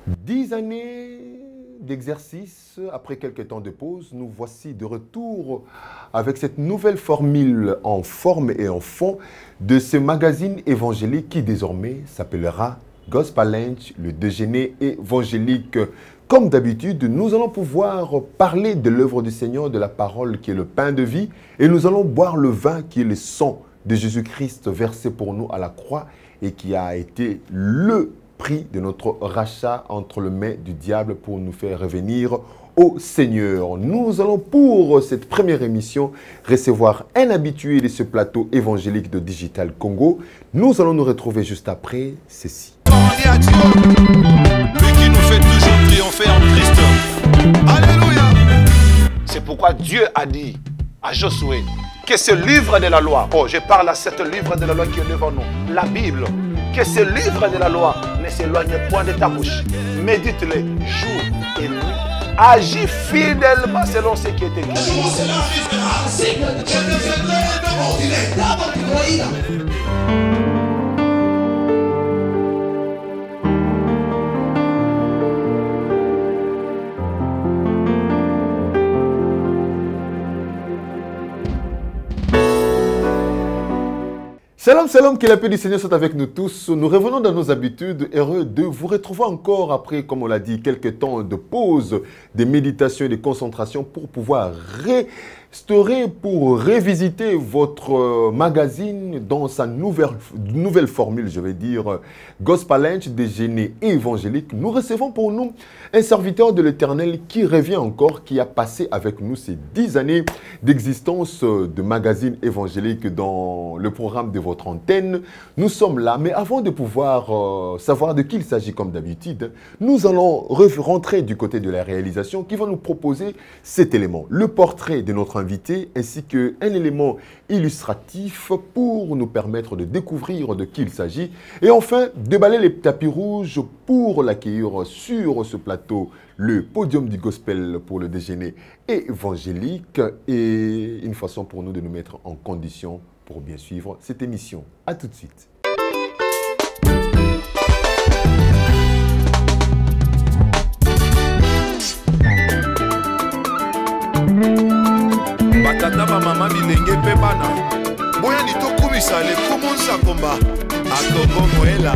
10 années d'exercice, après quelques temps de pause, nous voici de retour avec cette nouvelle formule en forme et en fond de ce magazine évangélique qui désormais s'appellera Gospel Lunch, le déjeuner évangélique. Comme d'habitude, nous allons pouvoir parler de l'œuvre du Seigneur, de la parole qui est le pain de vie, et nous allons boire le vin qui est le sang de Jésus-Christ versé pour nous à la croix et qui a été le prix de notre rachat entre les mains du diable pour nous faire revenir au Seigneur. Nous allons pour cette première émission recevoir un habitué de ce plateau évangélique de Digital Congo. Nous allons nous retrouver juste après ceci. Lui qui nous fait toujours triompher en Christ. Alléluia. C'est pourquoi Dieu a dit à Josué que ce livre de la loi, je parle à ce livre de la loi qui est devant nous, la Bible, que ce livre de la loi ne s'éloigne point de ta bouche. Médite-le jour et nuit. Agis fidèlement selon ce qui est écrit. Shalom, shalom, que la paix du Seigneur soit avec nous tous. Nous revenons dans nos habitudes, heureux de vous retrouver encore après, comme on l'a dit, quelques temps de pause, de méditation et de concentration pour pouvoir restaurer, pour revisiter votre magazine dans sa nouvelle formule, je vais dire, Gospel Lunch, déjeuner évangélique. Nous recevons pour nous un serviteur de l'Éternel qui revient encore, qui a passé avec nous ces 10 années d'existence de magazine évangélique dans le programme de votre antenne. Nous sommes là, mais avant de pouvoir savoir de qui il s'agit comme d'habitude, nous allons rentrer du côté de la réalisation qui va nous proposer cet élément, le portrait de notre invité ainsi qu'un élément illustratif pour nous permettre de découvrir de qui il s'agit et enfin déballer les tapis rouges pour l'accueillir sur ce plateau, le podium du gospel pour le déjeuner évangélique et une façon pour nous de nous mettre en condition pour bien suivre cette émission. A tout de suite. Batata mama bilenge pe bana. Boya ni tokumisa le kumunsa komba. Akongo moela.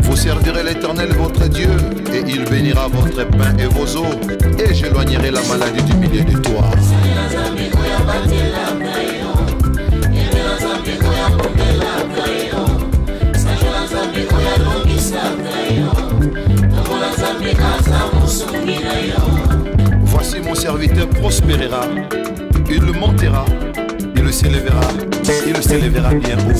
Vous servirez l'Éternel votre Dieu, et il bénira votre pain et vos eaux, et j'éloignerai la maladie du milieu de toi. Voici mon serviteur prospérera, il montera, il s'élèvera bien haut.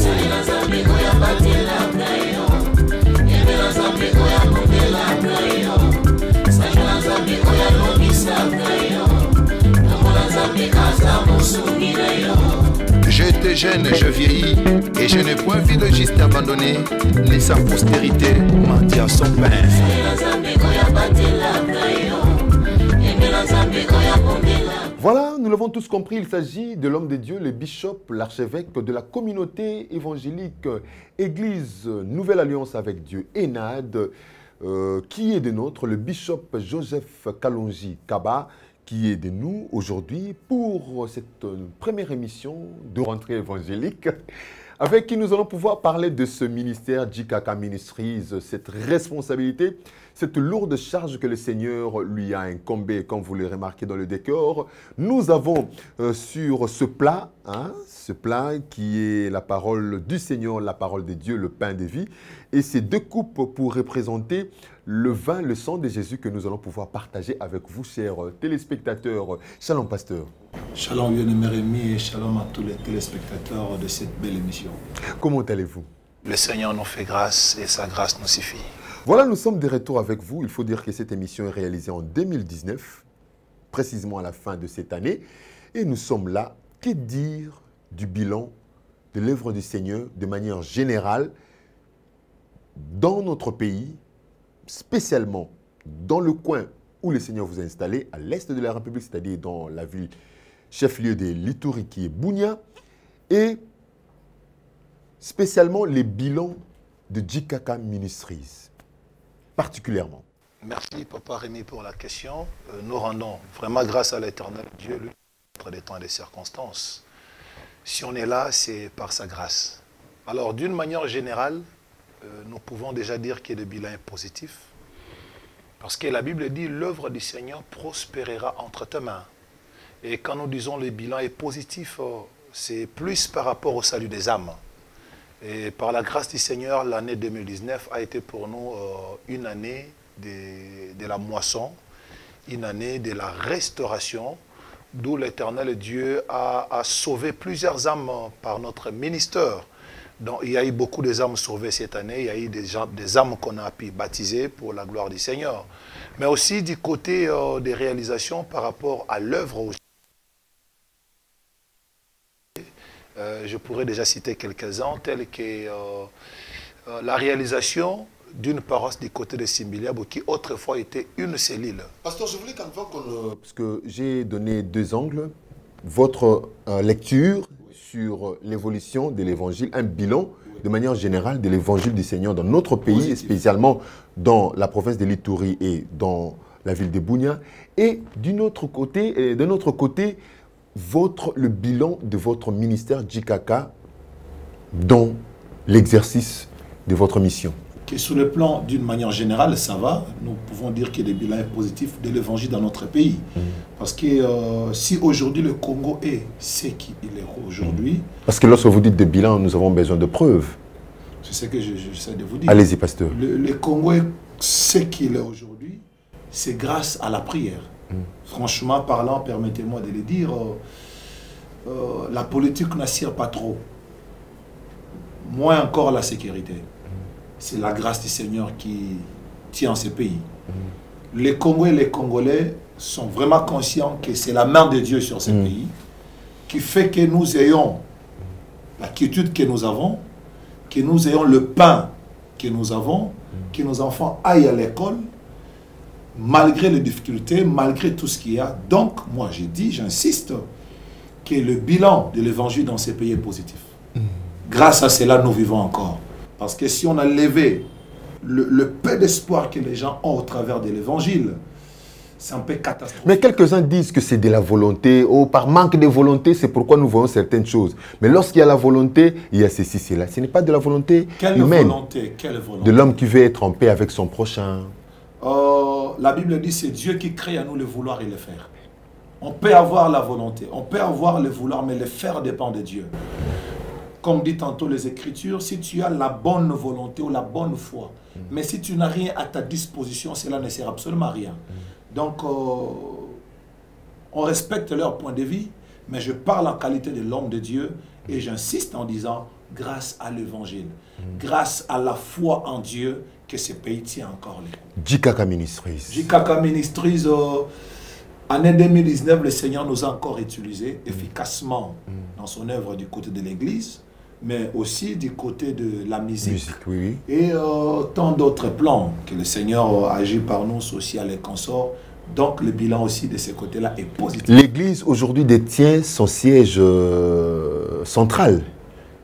J'étais jeune, je vieillis, et je n'ai point vu le juste abandonné, ni sa postérité mendier à son pain. Voilà, nous l'avons tous compris, il s'agit de l'homme de Dieu, le bishop, l'archevêque de la communauté évangélique Église Nouvelle Alliance avec Dieu, ENAD, qui est de notre, le bishop Joseph Kalonji Kaba, qui est de nous aujourd'hui pour cette première émission de rentrée évangélique, avec qui nous allons pouvoir parler de ce ministère JKK Ministries, cette responsabilité, cette lourde charge que le Seigneur lui a incombée, comme vous le remarquez dans le décor. Nous avons sur ce plat qui est la parole du Seigneur, la parole de Dieu, le pain de vie, et ces deux coupes pour représenter le vin, le sang de Jésus que nous allons pouvoir partager avec vous, chers téléspectateurs. Shalom, pasteur. Shalom, bien-aimé Rémi, et shalom à tous les téléspectateurs de cette belle émission. Comment allez-vous? Le Seigneur nous fait grâce et sa grâce nous suffit. Voilà, nous sommes de retour avec vous. Il faut dire que cette émission est réalisée en 2019, précisément à la fin de cette année. Et nous sommes là. Que dire du bilan de l'œuvre du Seigneur de manière générale dans notre pays, spécialement dans le coin où le Seigneur vous a installé, à l'est de la République, c'est-à-dire dans la ville chef-lieu des Lituri qui est Bunia, et spécialement les bilans de JKK Ministries, particulièrement. Merci, Papa Rémi, pour la question. Nous rendons vraiment grâce à l'Éternel Dieu, lui, entre des temps et des circonstances. Si on est là, c'est par sa grâce. Alors, d'une manière générale, nous pouvons déjà dire que le bilan est positif. Parce que la Bible dit, l'œuvre du Seigneur prospérera entre tes mains. Et quand nous disons le bilan est positif, c'est plus par rapport au salut des âmes. Et par la grâce du Seigneur, l'année 2019 a été pour nous une année de la moisson, une année de la restauration, d'où l'Éternel Dieu a sauvé plusieurs âmes par notre ministère. Donc, il y a eu beaucoup d'âmes sauvées cette année, il y a eu des âmes qu'on a pu baptiser pour la gloire du Seigneur. Mais aussi du côté des réalisations par rapport à l'œuvre aussi. Je pourrais déjà citer quelques-uns, tels que la réalisation d'une paroisse du côté de Simbiliabo qui autrefois était une cellule. Pasteur, je voulais qu'avant qu'on... Parce que j'ai donné deux angles. Votre lecture sur l'évolution de l'évangile, un bilan de manière générale de l'évangile du Seigneur dans notre pays, et spécialement dans la province de l'Ituri et dans la ville de Bunia. Et d'un autre côté, le bilan de votre ministère JKK dans l'exercice de votre mission. Que sur le plan d'une manière générale, ça va. Nous pouvons dire que le bilan est positif de l'évangile dans notre pays. Parce que si aujourd'hui le Congo est ce qu'il est aujourd'hui... Parce que lorsque vous dites de bilan, nous avons besoin de preuves. C'est ce que j'essaie de vous dire. Allez-y, pasteur. Le Congo est ce qu'il est aujourd'hui, c'est grâce à la prière. Franchement parlant, permettez-moi de le dire, la politique n'assure pas trop. Moins encore la sécurité. C'est la grâce du Seigneur qui tient ce pays. Les Congolais et les Congolais sont vraiment conscients que c'est la main de Dieu sur ce pays qui fait que nous ayons la quiétude que nous avons, que nous ayons le pain que nous avons, que nos enfants aillent à l'école, malgré les difficultés, malgré tout ce qu'il y a. Donc, moi, j'ai dit, j'insiste, que le bilan de l'évangile dans ces pays est positif. Grâce à cela, nous vivons encore. Parce que si on a levé le peu d'espoir que les gens ont au travers de l'évangile, c'est un peu catastrophique. Mais quelques-uns disent que c'est de la volonté, ou par manque de volonté, c'est pourquoi nous voyons certaines choses. Mais lorsqu'il y a la volonté, il y a ceci, cela. Ce n'est pas de la volonté humaine. Quelle volonté? De l'homme qui veut être en paix avec son prochain. La Bible dit c'est Dieu qui crée à nous le vouloir et le faire. On peut avoir la volonté, on peut avoir le vouloir, mais le faire dépend de Dieu. Comme dit tantôt les Écritures, si tu as la bonne volonté ou la bonne foi, mais si tu n'as rien à ta disposition, cela ne sert absolument à rien. Donc, on respecte leur point de vue, mais je parle en qualité de l'homme de Dieu et j'insiste en disant, grâce à l'évangile, grâce à la foi en Dieu, que ce pays tient encore les coups. JKK Ministries. JKK Ministries, année 2019, le Seigneur nous a encore utilisés efficacement dans son œuvre du côté de l'Église, mais aussi du côté de la musique. Oui. Et tant d'autres plans que le Seigneur agit par nous, social et consorts. Donc le bilan aussi de ce côté-là est positif. L'Église aujourd'hui détient son siège central.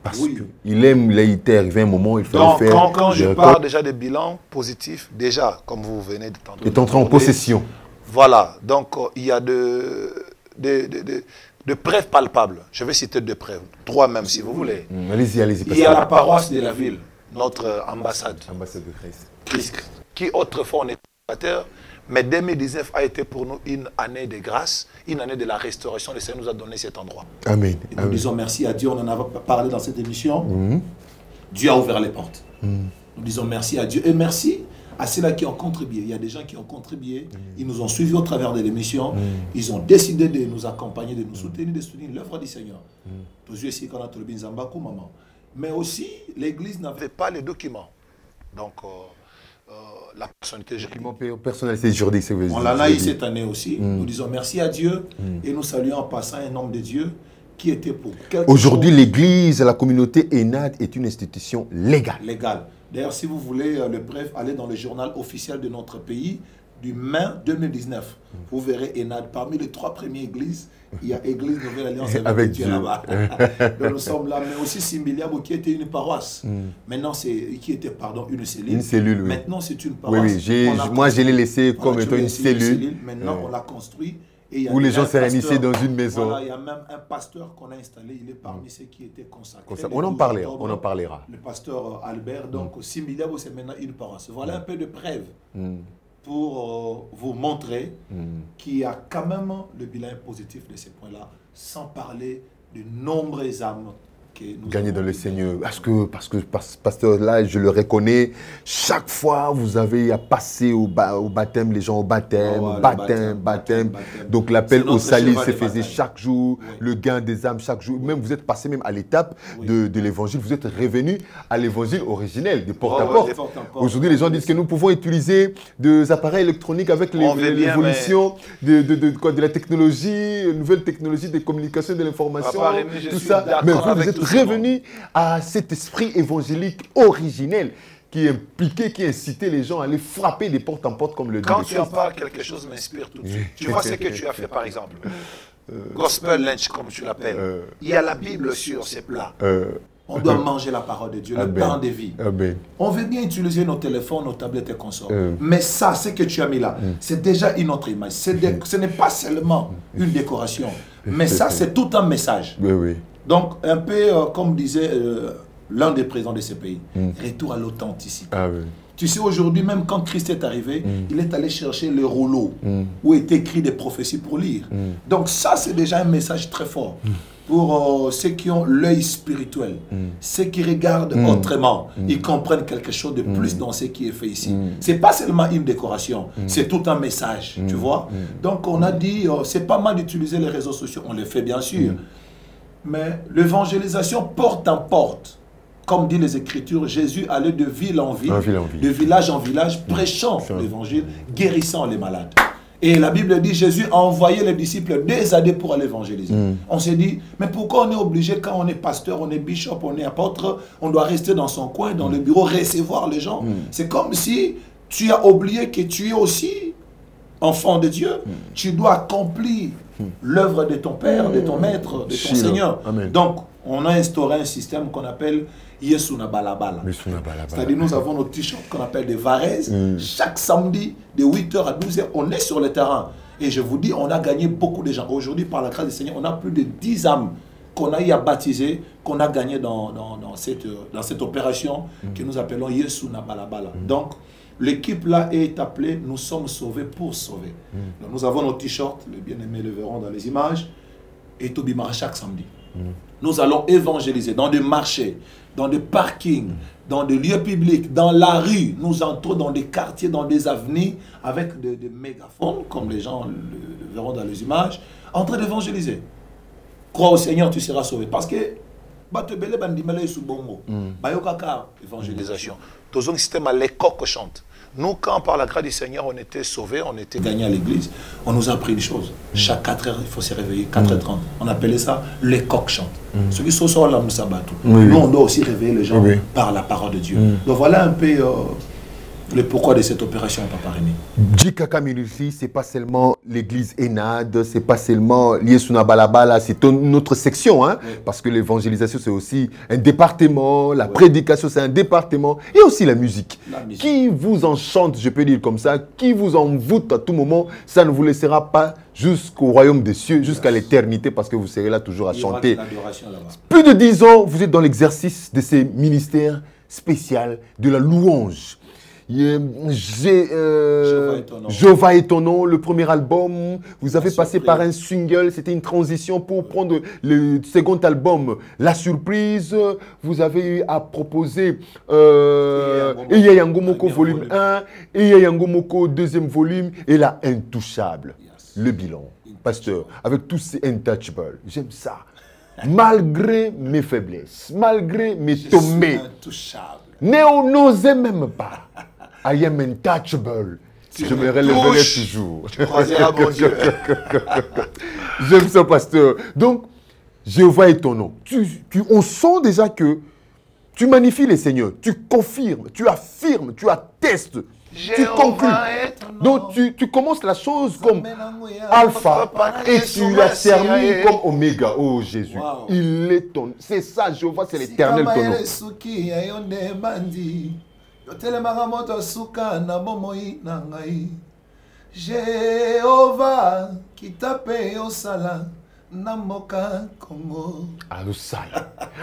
Parce qu'il aime l'Haïti, arrivé un moment, il faut le faire. Quand je parle déjà de bilan positif, déjà, comme vous venez d'entrer en possession. Voilà, donc il y a de preuves palpables. Je vais citer deux preuves, trois même si vous voulez. Allez-y, allez-y. Il y a la paroisse de la ville, notre ambassade. Ambassade de Christ. Qui autrefois on était spectateurs, mais 2019 a été pour nous une année de grâce, une année de la restauration. Le Seigneur nous a donné cet endroit. Amen. Et nous disons merci à Dieu, on en a parlé dans cette émission. Dieu a ouvert les portes. Nous disons merci à Dieu et merci à ceux-là qui ont contribué. Il y a des gens qui ont contribué, ils nous ont suivis au travers de l'émission, ils ont décidé de nous accompagner, de nous soutenir, de soutenir l'œuvre du Seigneur. Mais aussi, l'Église n'avait pas les documents. Donc, la personnalité juridique. On l'en a eu cette année aussi. Nous disons merci à Dieu et nous saluons en passant un homme de Dieu qui était pour quelque chose. Aujourd'hui, l'Église, la communauté ENAD est une institution légale. D'ailleurs, si vous voulez le bref, allez dans le journal officiel de notre pays du mai 2019. Vous verrez ENAD. Parmi les 3 premières églises, il y a Église Nouvelle Alliance avec Dieu là-bas. Donc nous sommes là, mais aussi Simbiliabo qui était une paroisse. Maintenant, qui était, pardon, une cellule. Une cellule, oui. Maintenant, c'est une paroisse. Oui, oui. Moi, je l'ai laissé comme étant une cellule. Maintenant, on l'a construit. Et où les gens s'est réunissés dans une maison. Voilà, il y a même un pasteur qu'on a installé, il est parmi ceux qui étaient consacrés. On en parlera. Le pasteur Albert, donc Simbiliabo, c'est maintenant une paroisse. Voilà un peu de preuve pour vous montrer qu'il y a quand même le bilan positif de ces points-là, sans parler de nombreuses âmes gagner dans le Seigneur. Parce que pasteur, là, je le reconnais, chaque fois, vous avez à passer au baptême, les gens au baptême, baptême. Donc l'appel au salut se faisait chaque jour, le gain des âmes chaque jour. Même vous êtes passé même à l'étape de l'évangile, vous êtes revenu à l'évangile originel, de porte à porte. Aujourd'hui, les gens disent que nous pouvons utiliser des appareils électroniques avec l'évolution de la technologie, nouvelle technologie des communications, de l'information, tout ça. Mais vous êtes revenu à cet esprit évangélique originel qui impliquait, qui incitait les gens à aller frapper des porte en porte comme le dit. Quand tu en parles, quelque chose m'inspire tout de suite. Tu vois ce que tu as fait par exemple. Gospel lunch comme tu l'appelles. Il y a la Bible sur ces plats. On doit manger la parole de Dieu, le pain de vie. On veut bien utiliser nos téléphones, nos tablettes et consorts. Mais ça, ce que tu as mis là, c'est déjà une autre image. Ce n'est pas seulement une décoration. Mais ça, c'est tout un message. Donc, un peu comme disait l'un des présidents de ce pays, retour à l'authenticité. Tu sais, aujourd'hui, même quand Christ est arrivé, il est allé chercher le rouleau où étaient écrites des prophéties pour lire. Donc ça, c'est déjà un message très fort pour ceux qui ont l'œil spirituel, ceux qui regardent autrement, ils comprennent quelque chose de plus dans ce qui est fait ici. C'est pas seulement une décoration, c'est tout un message, tu vois. Donc on a dit, c'est pas mal d'utiliser les réseaux sociaux, on les fait bien sûr, mais l'évangélisation porte en porte. Comme dit les Écritures, Jésus allait de ville en ville, de village en village, prêchant l'évangile, guérissant les malades. Et la Bible dit, Jésus a envoyé les disciples des années pour aller évangéliser. On s'est dit, mais pourquoi on est obligé, quand on est pasteur, on est bishop, on est apôtre, on doit rester dans son coin, dans le bureau, recevoir les gens. C'est comme si tu as oublié que tu es aussi enfant de Dieu. Tu dois accomplir l'œuvre de ton Père, de ton Maître, de ton Seigneur. Donc, on a instauré un système qu'on appelle Yesuna Balabala. C'est-à-dire nous avons nos t-shirts qu'on appelle des varaises. Chaque samedi, de 8h à 12h, on est sur le terrain. Et je vous dis, on a gagné beaucoup de gens. Aujourd'hui, par la grâce du Seigneur, on a plus de 10 âmes qu'on a eu à baptiser, qu'on a gagné dans cette opération que nous appelons Yesuna Balabala. Donc, l'équipe là est appelée « Nous sommes sauvés pour sauver ». Donc, nous avons nos t-shirts, les bien-aimés le verront dans les images, et Tobimara chaque samedi. Nous allons évangéliser dans des marchés, dans des parkings, dans des lieux publics, dans la rue. Nous entrons dans des quartiers, dans des avenues, avec des mégaphones, comme les gens le verront dans les images, en train d'évangéliser. Crois au Seigneur, tu seras sauvé. Parce que, évangélisation. Tous un système à l'école chante. Nous, quand par la grâce du Seigneur, on était sauvés, on était gagnés à l'église, on nous a appris une chose. Chaque 4 heures, il faut se réveiller, 4h30. On appelait ça les coqs chantent. Ceux qui sont sur la Moussaba. Nous, on doit aussi réveiller les gens par la parole de Dieu. Donc voilà un peu le pourquoi de cette opération, Papa Rémi. Djikaka Minusi, ce n'est pas seulement l'église ENAD, ce n'est pas seulement Yesuna Balabala, c'est une autre section, hein, parce que l'évangélisation c'est aussi un département, la prédication c'est un département, et aussi la musique. Qui vous enchante, je peux dire comme ça, qui vous envoûte à tout moment, ça ne vous laissera pas jusqu'au royaume des cieux, jusqu'à l'éternité, parce que vous serez là toujours à chanter. Plus de 10 ans, vous êtes dans l'exercice de ces ministères spéciaux de la louange. Jéhovah est ton nom, le premier album, vous avez passé par un single, c'était une transition pour prendre le second album, La Surprise, vous avez eu à proposer Iya Yangomoko volume 1, Iya Yangomoko deuxième volume, et là, Intouchable, le bilan, pasteur, avec tous ces Intouchables, j'aime ça, malgré mes faiblesses, malgré mes tombées, n'osez même pas. I am untouchable. Je me relèverai toujours. Tu croiseras mon Dieu. J'aime ça, pasteur. Donc, Jéhovah est ton nom. On sent déjà que Tu magnifies les seigneurs, tu confirmes, tu affirmes, tu attestes, tu conclus. Donc tu commences la chose comme alpha et tu la termines comme oméga. Oh Jésus, il est ton... C'est ça, Jéhovah, c'est l'éternel ton nom. Jéhovah, qui t'appelle au salam.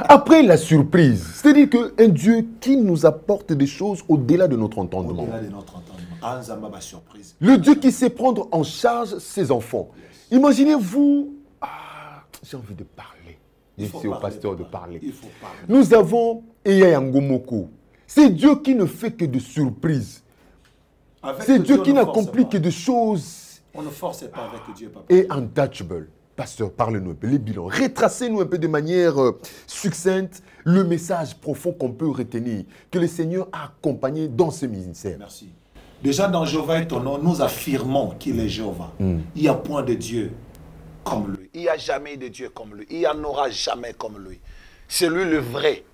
Après la surprise, c'est-à-dire qu'un Dieu qui nous apporte des choses au-delà de notre entendement. Au-delà de notre entendement. Surprise. Le Dieu qui sait prendre en charge ses enfants. Imaginez-vous, j'ai envie de parler. C'est au pasteur de parler. Nous avons Eya Yangomoko. C'est Dieu qui ne fait que de surprises. C'est Dieu qui n'accomplit que de choses. On ne force pas avec Dieu, papa. Et untouchable. Pasteur, parle-nous un peu, les bilans. Retracez-nous un peu de manière succincte le message profond qu'on peut retenir, que le Seigneur a accompagné dans ce ministère. Merci. Déjà dans Jéhovah et ton nom, nous affirmons qu'il est Jéhovah. Il n'y a point de Dieu comme lui. Il n'y a jamais de Dieu comme lui. Il n'y en aura jamais comme lui. C'est lui le vrai,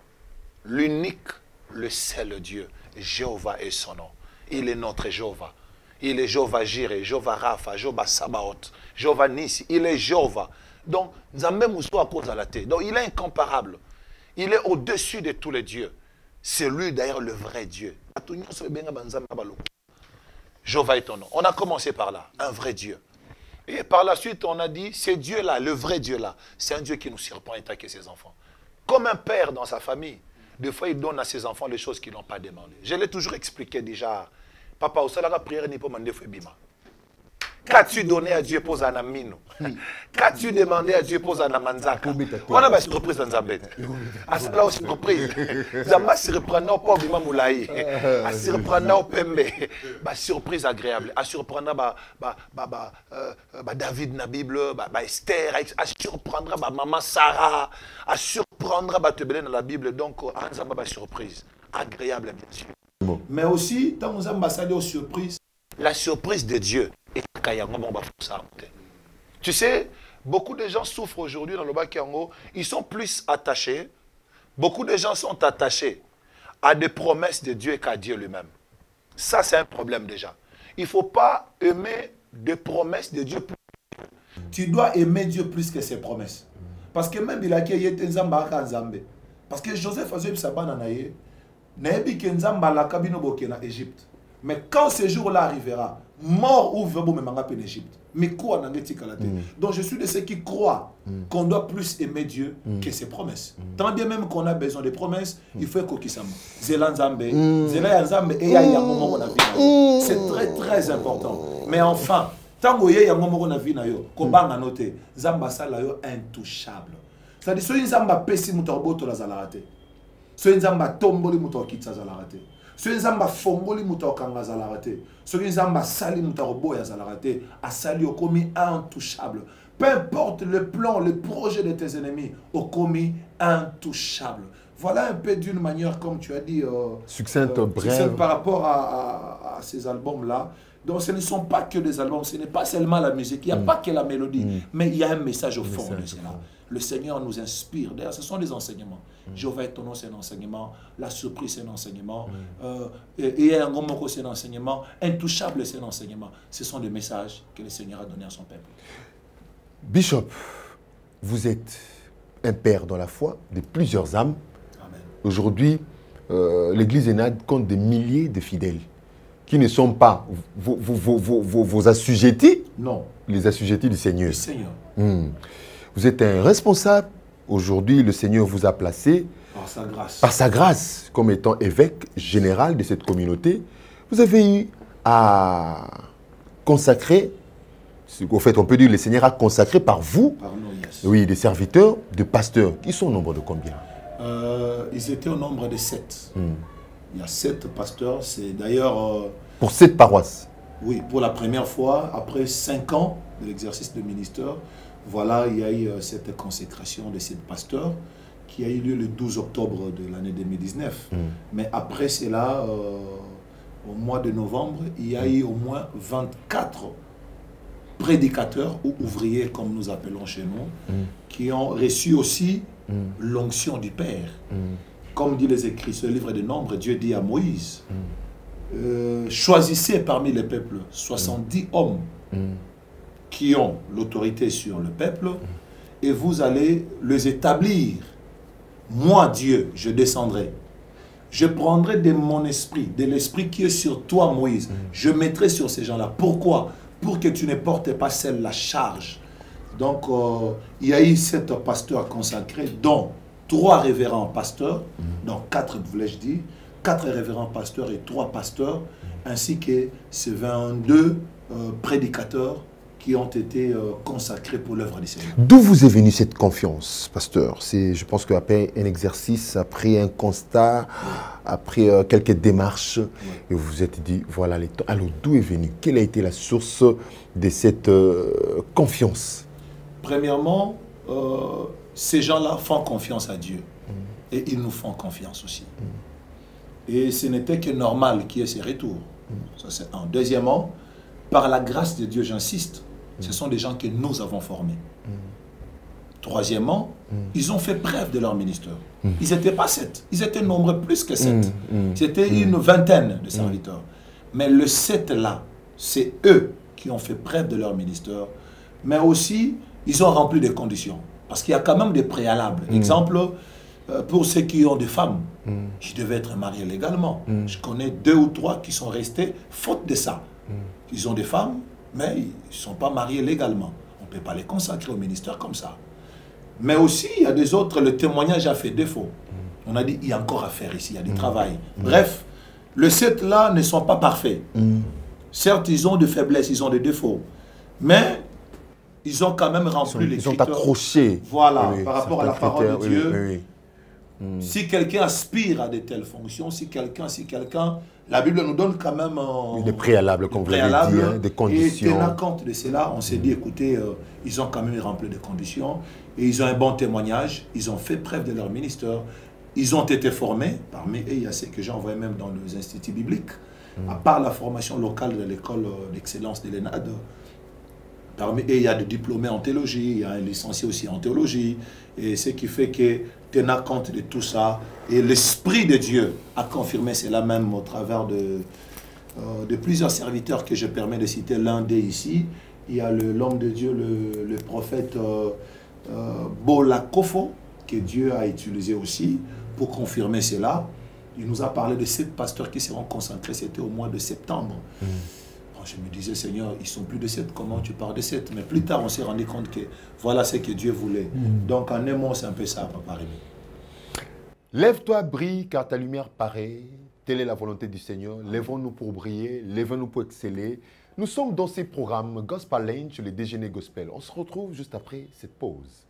l'unique, le seul Dieu. Jéhovah est son nom. Il est notre Jéhovah. Il est Jéhovah Jireh, Jéhovah Rapha, Jéhovah Sabaoth, Jéhovah Nissi. Il est Jéhovah. Donc, Nzambe Mousso à cause de la tête. Donc, il est incomparable. Il est au-dessus de tous les dieux. C'est lui d'ailleurs le vrai Dieu. Jéhovah est ton nom. On a commencé par là, un vrai Dieu. Et par la suite, on a dit, c'est Dieu-là, le vrai Dieu-là, c'est un Dieu qui nous surprend et attaque ses enfants. Comme un père dans sa famille, des fois, il donne à ses enfants les choses qu'ils n'ont pas demandées. Je l'ai toujours expliqué déjà. Papa, au salaire prière n'est pas mandé bima. Qu'as-tu donné à Dieu pour un amino? Qu'as-tu demandé à Dieu pour un amanzaka? On a une surprise dans Zambé. Ah, c'est là aussi surprise. Zamba se reprendra au bima moulaï. À se reprendra au pembe. Surprise agréable. À surprendre David na Bible, Esther. À surprendre maman Sarah. À surprendre Tebele dans la Bible. Donc, en Zamba surprise agréable bien sûr. Mais aussi, dans nos ambassadeurs surprises. La surprise de Dieu. Tu sais, beaucoup de gens souffrent aujourd'hui dans le Bas-Kiango. Ils sont plus attachés. Beaucoup de gens sont attachés à des promesses de Dieu qu'à Dieu lui-même. Ça, c'est un problème déjà. Il ne faut pas aimer des promesses de Dieu. Tu dois aimer Dieu plus que ses promesses. Parce que même il a qui était Nzambe. Parce que Joseph faisait sa bananaye. Égypte. Mais quand ce jour-là arrivera, mort ou vivant, même en Égypte. Mais quoi n'en est-il qu'à la tête? Donc je suis de ceux qui croient qu'on doit plus aimer Dieu que ses promesses. Tant bien même qu'on a besoin de promesses, il faut qu'on s'aime. C'est très très important. Mais enfin, tant que y a un vie na yo, qu'on va noter, Zamba sala yo intouchable. C'est-à-dire que si Zamba pesi mutorboto la zalarate. Soki nzamba tomboli muto okitsa zalarate. Soki nzamba fongoli muto okanga zalarate. Soki nzamba sali muto oboya zalarate, asali okomi intouchable. Peu importe le plan, le projet de tes ennemis, okomi intouchable. Voilà un peu d'une manière, comme tu as dit, succincte, brève, par rapport à ces albums-là. Donc ce ne sont pas que des albums, ce n'est pas seulement la musique, il n'y a pas que la mélodie, mais il y a un message au fond de cela. Le Seigneur nous inspire. D'ailleurs, ce sont des enseignements. Jéhovah est ton nom, c'est un enseignement. La surprise, c'est un enseignement. Et un gomoko, c'est un enseignement. Intouchable, c'est un enseignement. Ce sont des messages que le Seigneur a donnés à son peuple. Bishop, vous êtes un père dans la foi de plusieurs âmes. Aujourd'hui, l'Église ENAD compte des milliers de fidèles qui ne sont pas vos assujettis. Non. Les assujettis du Seigneur. Le Seigneur. Vous êtes un responsable. Aujourd'hui, le Seigneur vous a placé par sa grâce comme étant évêque général de cette communauté. Vous avez eu à consacrer, au fait, on peut dire que le Seigneur a consacré par vous, par nous, yes. Oui, des serviteurs, des pasteurs. Ils sont au nombre de combien? Ils étaient au nombre de 7. Il y a 7 pasteurs. C'est d'ailleurs... pour 7 paroisses? Oui, pour la première fois, après 5 ans de l'exercice de ministère, voilà, il y a eu cette consécration de 7 pasteurs qui a eu lieu le 12 octobre de l'année 2019. Mais après cela, au mois de novembre, il y a eu au moins 24 prédicateurs ou ouvriers, comme nous appelons chez nous, qui ont reçu aussi l'onction du Père. comme dit les écrits, ce livre des Nombres, Dieu dit à Moïse, choisissez parmi les peuples 70 hommes qui ont l'autorité sur le peuple, et vous allez les établir. Moi, Dieu, je descendrai. Je prendrai de mon esprit, de l'esprit qui est sur toi, Moïse. Je mettrai sur ces gens-là. Pourquoi? Pour que tu ne portes pas seul la charge. Donc, il y a eu 7 pasteurs consacrés, dont 3 révérends pasteurs, donc 4, voulais-je dire, 4 révérends pasteurs et 3 pasteurs, ainsi que ces 22 prédicateurs qui ont été consacrés pour l'œuvre du Seigneur. D'où vous est venue cette confiance, pasteur? Je pense qu'après un exercice, après un constat, après quelques démarches, et vous vous êtes dit, voilà les temps. Alors, d'où est venue? Quelle a été la source de cette confiance? Premièrement, ces gens-là font confiance à Dieu. Et ils nous font confiance aussi. Et ce n'était que normal qu'il y ait ces retours. Ça, c'est un. Deuxièmement, par la grâce de Dieu, j'insiste, ce sont des gens que nous avons formés. Troisièmement, ils ont fait preuve de leur ministère. Ils n'étaient pas 7, ils étaient nombreux plus que 7. C'était une vingtaine de serviteurs. Mais le 7 là, c'est eux qui ont fait preuve de leur ministère. Mais aussi, ils ont rempli des conditions. Parce qu'il y a quand même des préalables. Exemple, pour ceux qui ont des femmes, qui devaient être mariés légalement. Je connais 2 ou 3 qui sont restés faute de ça. Ils ont des femmes, mais ils ne sont pas mariés légalement. On ne peut pas les consacrer au ministère comme ça. Mais aussi, il y a des autres, le témoignage a fait défaut. On a dit, il y a encore à faire ici, il y a du travail. Bref, les 7 là ne sont pas parfaits. Certes, ils ont des faiblesses, ils ont des défauts. Mais ils ont quand même rempli les critères. Ils ont accroché. Voilà, par rapport à la parole de Dieu. Si quelqu'un aspire à de telles fonctions, si quelqu'un, la Bible nous donne quand même des préalables, comme vous l'avez dit, hein, des conditions. Et tenant compte de cela, on s'est dit, écoutez, ils ont quand même rempli des conditions, et ils ont un bon témoignage, ils ont fait preuve de leur ministère, ils ont été formés, parmi eux, il y a ceux que j'ai envoyés même dans les instituts bibliques, à part la formation locale de l'école d'excellence de l'ENAD. Parmi eux, il y a des diplômés en théologie, il y a un licencié aussi en théologie, et ce qui fait que, tenant compte de tout ça, et l'Esprit de Dieu a confirmé cela même au travers de plusieurs serviteurs que je permets de citer. L'un d'eux ici, il y a l'homme de Dieu, le prophète Bolakofo, que Dieu a utilisé aussi pour confirmer cela. Il nous a parlé de 7 pasteurs qui seront consacrés, c'était au mois de septembre. Je me disais, Seigneur, ils sont plus de 7, comment tu parles de 7? Mais plus tard, on s'est rendu compte que voilà ce que Dieu voulait. Donc, en un mot, c'est un peu ça, Papa Rémi. Lève-toi, brille, car ta lumière paraît. Telle est la volonté du Seigneur. Lèvons-nous pour briller, lèvons-nous pour exceller. Nous sommes dans ces programmes Gospel Lunch, le déjeuner gospel. On se retrouve juste après cette pause.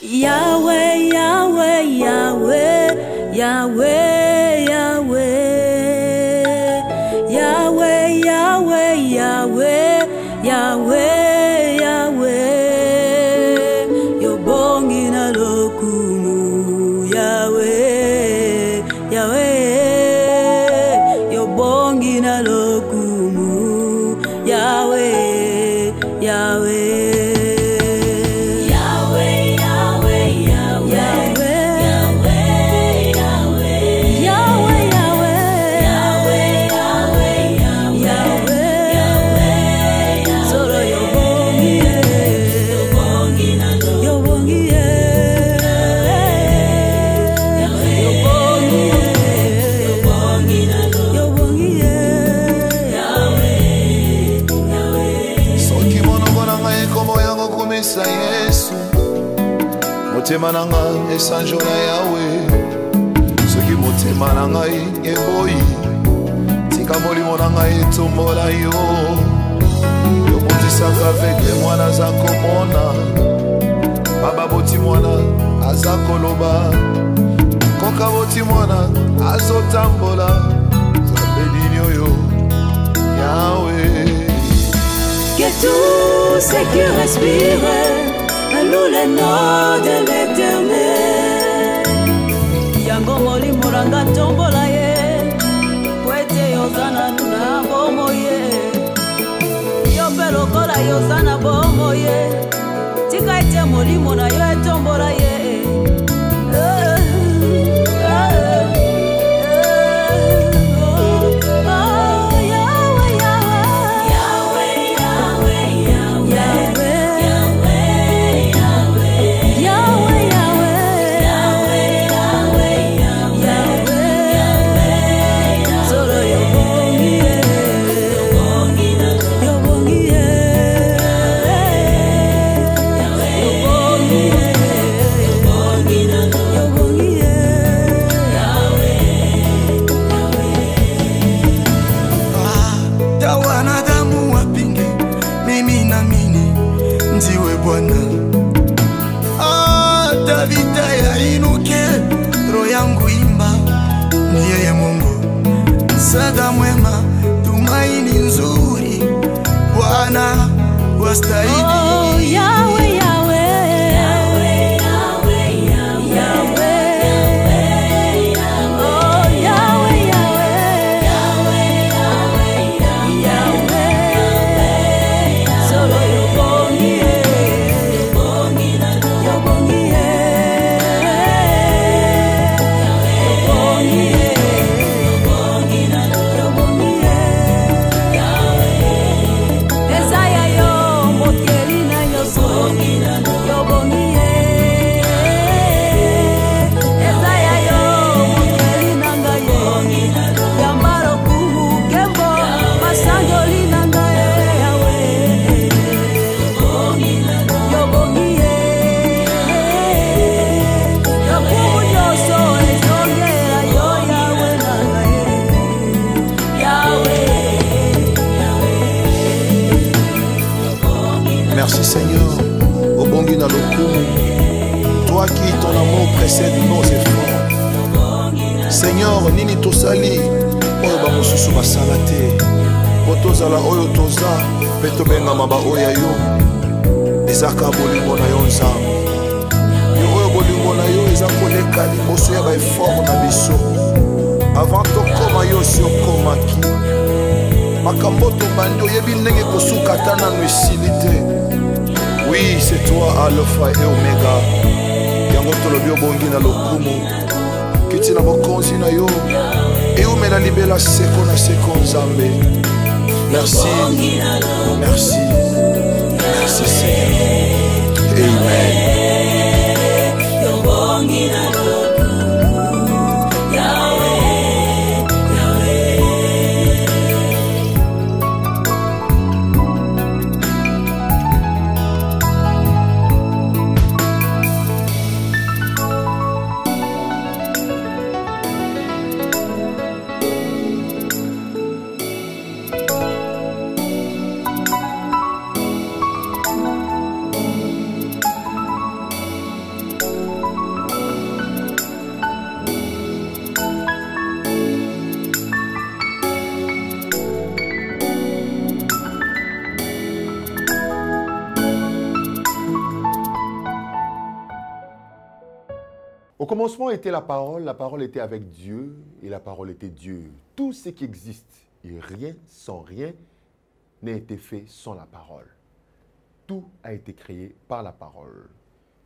Yahweh, Yahweh, Yahweh, Yahweh, Yahweh, Yahweh, Yahweh, Yahweh, Yahweh, Yahweh, you're born in a lokumu, Yahweh, Yahweh, you're born in a lokumu, Yahweh, Yahweh. Motema nanga esanjo na Yahweh, soki motema nanga eboyi, tika molimo nanga etombola yo. Yo motisaka veke mwana za komona, baba boti mwana aza koloba, koka boti mwana azotambola, zabedini oyo Yahweh. Get to ceux qui respirent louent le nom de l'Éternel. Yango molimo nanga tombola ye, kwete yozana nuna bomo ye. Yo pe lokola yozana bomo ye, tika ete molimo na yo etombola ye. Msaada mwema, tumaini nzuri, Bwana wastahili. Oh, Yahweh, Yahweh, Yahweh, Yahweh, Yahweh, oh, Yahweh, Yahweh, Yahweh, Yahweh, solo yobongie, yobongie, Merci Seigneur, au bongi na lokumu, toi qui ton amour précède nos efforts. Seigneur, nini tosali, oyo ba mosusu basala te, po tozala oyo toza, pe tobengama ba oya yo, ezaka bolingo na yo nzambe. Yo oyo bolingo na yo eza koleka liboso ya ba effort na biso. Avant tokoma yo si okomaki, makambo tobandi oyebi ndenge kosuka ta nano esili te. Oui, c'est toi, Alpha et Omega. Yango tolobi obongi na lokumu. Kiti na bokonzi na yo. Et omela libela seko na seko nzambe. Merci. Merci. Merci Seigneur. Amen. Au commencement était la parole était avec Dieu et la parole était Dieu. Tout ce qui existe et rien sans rien n'a été fait sans la parole. Tout a été créé par la parole.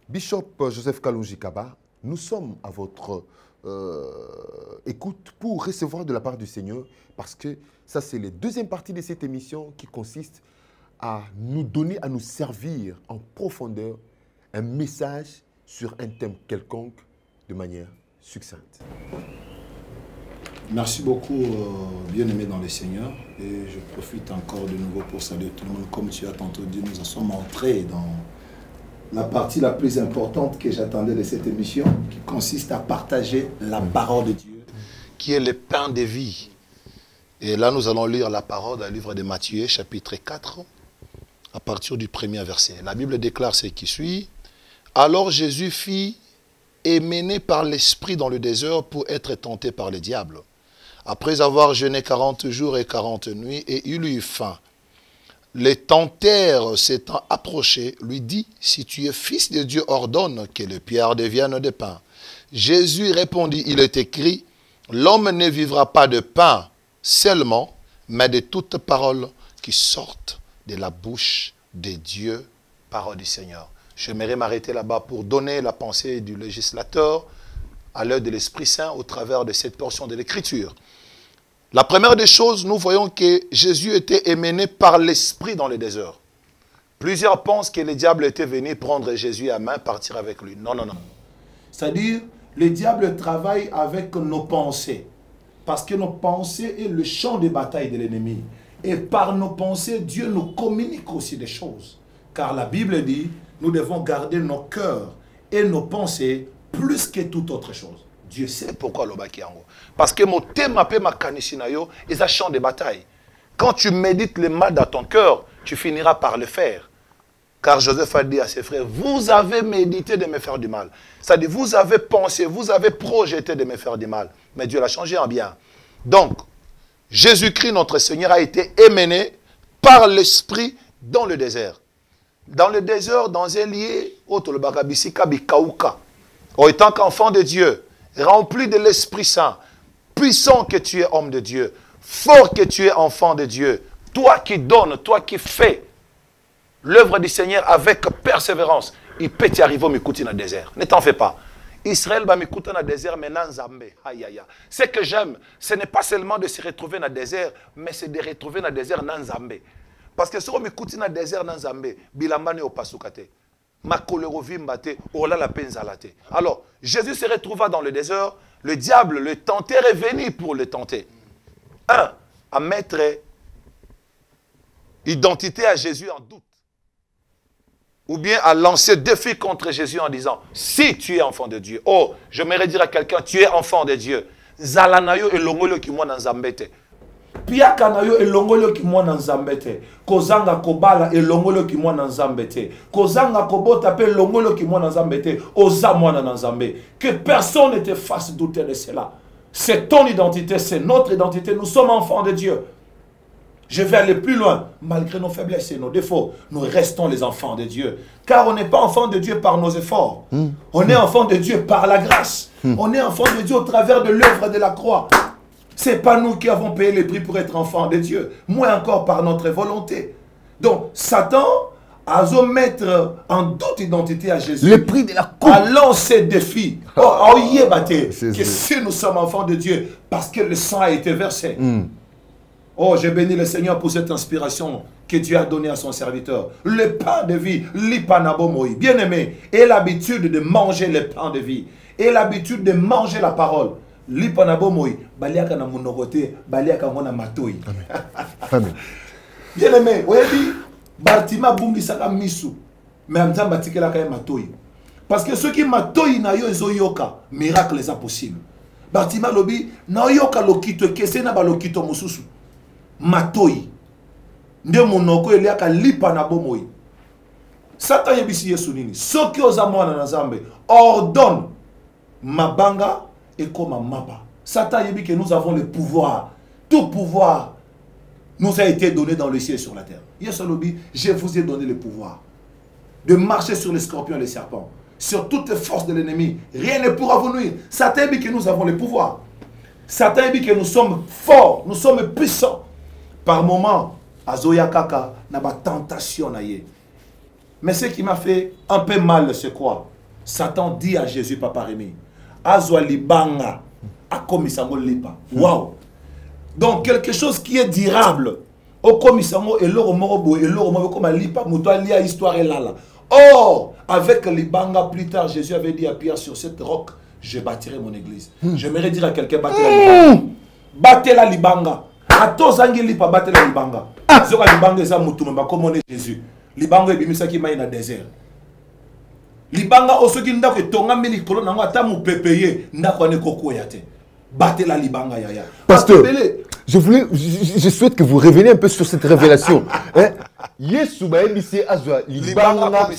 Bishop Joseph Kalonji Kaba, nous sommes à votre écoute pour recevoir de la part du Seigneur parce que ça c'est la deuxième partie de cette émission qui consiste à nous donner, à nous servir en profondeur un message sur un thème quelconque de manière succincte. Merci beaucoup, bien-aimés dans le Seigneur. Et je profite encore de nouveau pour saluer tout le monde. Comme tu as tantôt dit, nous en sommes entrés dans la partie la plus importante que j'attendais de cette émission, qui consiste à partager la parole de Dieu. Qui est le pain de vie. Et là, nous allons lire la parole dans le livre de Matthieu, chapitre 4, à partir du premier verset. La Bible déclare ce qui suit. Alors Jésus fit et mené par l'Esprit dans le désert pour être tenté par le diable. Après avoir jeûné 40 jours et 40 nuits, et il eut faim. les tentèrent s'étant approchés, lui dit, si tu es fils de Dieu, ordonne que les pierres deviennent des pains. Jésus répondit, il est écrit, l'homme ne vivra pas de pain seulement, mais de toutes paroles qui sortent de la bouche de Dieu, parole du Seigneur. J'aimerais m'arrêter là-bas pour donner la pensée du législateur à l'œuvre de l'Esprit Saint au travers de cette portion de l'Écriture. La première des choses, nous voyons que Jésus était émené par l'Esprit dans le désert. Plusieurs pensent que le diable était venu prendre Jésus à main, partir avec lui. Non, non, non. C'est-à-dire, le diable travaille avec nos pensées. Parce que nos pensées est le champ de bataille de l'ennemi. Et par nos pensées, Dieu nous communique aussi des choses. Car la Bible dit, nous devons garder nos cœurs et nos pensées plus que toute autre chose. Dieu sait pourquoi le bakiango. Parce que mon thème appelle ma kanisinayo est un champ de bataille. Quand tu médites le mal dans ton cœur, tu finiras par le faire. Car Joseph a dit à ses frères, vous avez médité de me faire du mal. C'est-à-dire, vous avez pensé, vous avez projeté de me faire du mal. Mais Dieu l'a changé en bien. Donc, Jésus-Christ, notre Seigneur, a été émené par l'Esprit dans le désert. Dans le désert, dans un lieu, en tant qu'enfant de Dieu, rempli de l'Esprit Saint, puissant que tu es homme de Dieu, fort que tu es enfant de Dieu, toi qui donnes, toi qui fais l'œuvre du Seigneur avec persévérance, il peut t'y arriver au Mikuti dans le désert. Ne t'en fais pas. Israël va m'écouter dans le désert, mais dans Zambé. Aïe, aïe, aïe. Ce que j'aime, ce n'est pas seulement de se retrouver dans le désert, mais c'est de retrouver dans le désert dans Zambé. Parce que si on m'écoute dans le désert dans Zambé, bilambane au pasukate. Alors, Jésus se retrouva dans le désert. Le diable, le tenteur, est venu pour le tenter. Un, à mettre identité à Jésus en doute. Ou bien à lancer défi contre Jésus en disant, si tu es enfant de Dieu. Oh, j'aimerais dire à quelqu'un, tu es enfant de Dieu. Zalanayo et longolo ki mwana nzambete. Piaka na yo elongolo ki mwana nzambe te. Kozanga kobala elongolo ki mwana nzambe te. Kozanga kobota pe elongolo ki mwana nzambe te. Oza mwana nzambe. Que personne ne te fasse douter de cela. C'est ton identité, c'est notre identité. Nous sommes enfants de Dieu. Je vais aller plus loin. Malgré nos faiblesses et nos défauts, nous restons les enfants de Dieu. Car on n'est pas enfants de Dieu par nos efforts. On est enfants de Dieu par la grâce. On est enfants de Dieu au travers de l'œuvre de la croix. Ce n'est pas nous qui avons payé le prix pour être enfants de Dieu. Moins encore par notre volonté. Donc, Satan a mettre en doute l'identité à Jésus. Le prix de la coupe. A lancé défi. Que si nous sommes enfants de Dieu, parce que le sang a été versé. Oh, j'ai béni le Seigneur pour cette inspiration que Dieu a donnée à son serviteur. Le pain de vie, l'ipanabomoï. Bien-aimé, et l'habitude de manger le pain de vie. Et l'habitude de manger la parole. L'ipanabomoï, baliaka na monokote, baliaka ngona matoi. Amen. Bien-aimé, vous avez dit, Bartima bungi saka misu. Mais amza batikela kaya matoi. Parce que ceux qui matoi na yo ezo yoka, miracle est impossible. Bartima lobi, na yoka lokito, kese na ba lokito mususu. Matoi. Nde monoko eliaka lipa na bomoi. Satan yebisi yesu nini. Soki oza mwana na Nzambe, ordonne mabanga et comme mapa. Satan yebi que nous avons le pouvoir. Tout pouvoir nous a été donné dans le ciel et sur la terre. Yesu lobi, je vous ai donné le pouvoir de marcher sur les scorpions et les serpents, sur toutes les forces de l'ennemi. Rien ne pourra vous nuire. Satan yebi que nous avons le pouvoir. Satan yebi que nous sommes forts, nous sommes puissants. Par moment, azoya kaka na ba tentation na ye. Mais ce qui m'a fait un peu mal, c'est quoi? Satan dit à Jésus, Papa Rémi, azwa libanga akomisango lipa. Waouh! Donc quelque chose qui est durable. Okomisango eloro morobo eloro morobo comme lipa muto lia histoire est là. Or, avec libanga plus tard, Jésus avait dit à Pierre, sur cette roc, je bâtirai mon église. J'aimerais dire à quelqu'un, battez la libanga. Battez la libanga. Atozangi lipa battez la libanga. Zoka libanga eza mutu mba comme on est Jésus. Libanga ebimisa ki mai na désert. Libanga osoki ndako etonga mili kolo nango ata mu pepeye ndako ne koko ya te. Battez la libanga yaya. Pasteur, je souhaite que vous reveniez un peu sur cette révélation. Hein? Yesu ba ebisi azwa libanga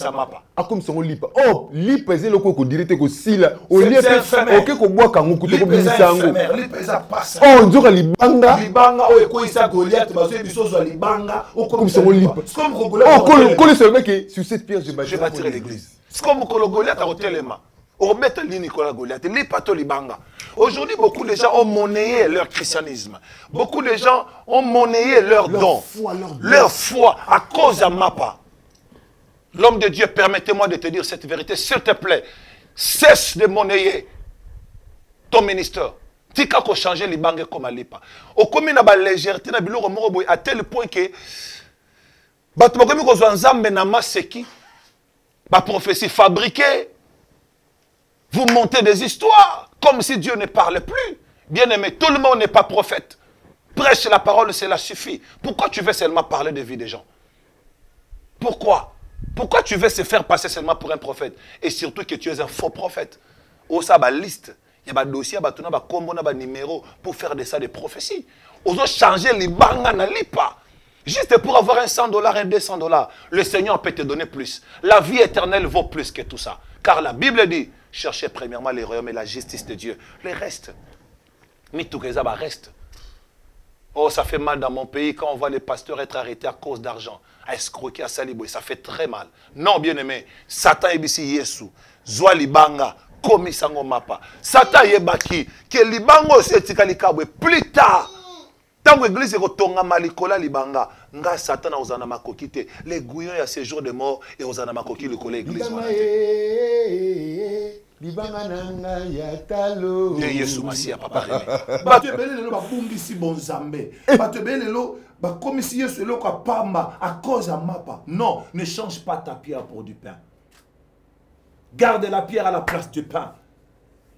akomisa ngo lipa. Oh, lipa ezelo ko dirite ko sila. O lipa oke ko bwa kango kuto ko bisango. Lipa eza passa. Oh, nzoka libanga. Libanga o ekoisa Goliath bazo biso zo libanga o komisa ngo lipa. Comme Goliath. Oh, colle seulement que sur cette pierre je bâtirai l'église. C'est comme Goliath a Otelema. On met Nicolas Goliath. Lipato libanga. Aujourd'hui, beaucoup de gens ont monnayé leur christianisme. Beaucoup de gens ont monnayé leur don, leur foi à cause de Mapa. L'homme de Dieu, permettez-moi de te dire cette vérité, s'il te plaît. Cesse de monnayer ton ministère. Tika ko changer libanga comme alipa. Au commun na ba légèreté na biloko moko boy à tel point que bato bakomi ko nzambe na maseki ba prophétie fabriquée. Vous montez des histoires comme si Dieu ne parlait plus. Bien aimé, tout le monde n'est pas prophète. Prêche la parole, cela suffit. Pourquoi tu veux seulement parler de vie des gens? Pourquoi? Pourquoi tu veux se faire passer seulement pour un prophète? Et surtout que tu es un faux prophète. Oh, ça, liste. Il y a des dossiers, il y a des combos, des numéros pour faire de ça des prophéties. Ils ont changé les bangas na lipa. Juste pour avoir un $100, un $200, le Seigneur peut te donner plus. La vie éternelle vaut plus que tout ça. Car la Bible dit, cherchez premièrement les royaumes et la justice de Dieu. Le reste, Mitoukeza reste. Oh, ça fait mal dans mon pays quand on voit les pasteurs être arrêtés à cause d'argent, à escroquer, à saliboyer. Ça fait très mal. Non, bien aimé, Satan ebisi Yesu, Zwa libanga, komi sango mapa. Satan yebaki, que libango setika likabwe plus tard. Tango église kotonga malikola libanga, nga Satan ozana makoki te. Les gouillons ya ces jours de mort et ozana makoki likole église wana. Libanga nanga ya talo. Yesu Masia papa René. Bato belelo ba bumbisi bonzambe. Bato belelo ba komisi Yesu lo ka pamba à cause à mapa. Non, ne change pas ta pierre pour du pain. Garde la pierre à la place du pain.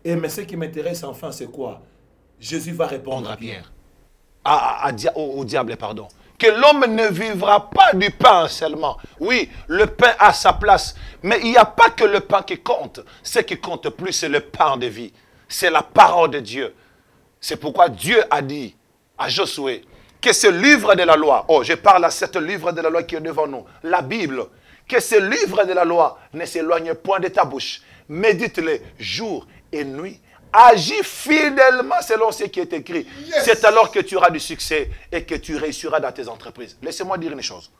Et mais ce qui m'intéresse enfin c'est quoi? Jésus va répondre à Pierre. Au diable, pardon. Que l'homme ne vivra pas du pain seulement. Oui, le pain a sa place. Mais il n'y a pas que le pain qui compte. Ce qui compte plus, c'est le pain de vie. C'est la parole de Dieu. C'est pourquoi Dieu a dit à Josué que ce livre de la loi, oh, je parle à ce livre de la loi qui est devant nous, la Bible, que ce livre de la loi ne s'éloigne point de ta bouche. Médite-le jour et nuit. Agis fidèlement selon ce qui est écrit. Yes. C'est alors que tu auras du succès et que tu réussiras dans tes entreprises. Laissez-moi dire une chose.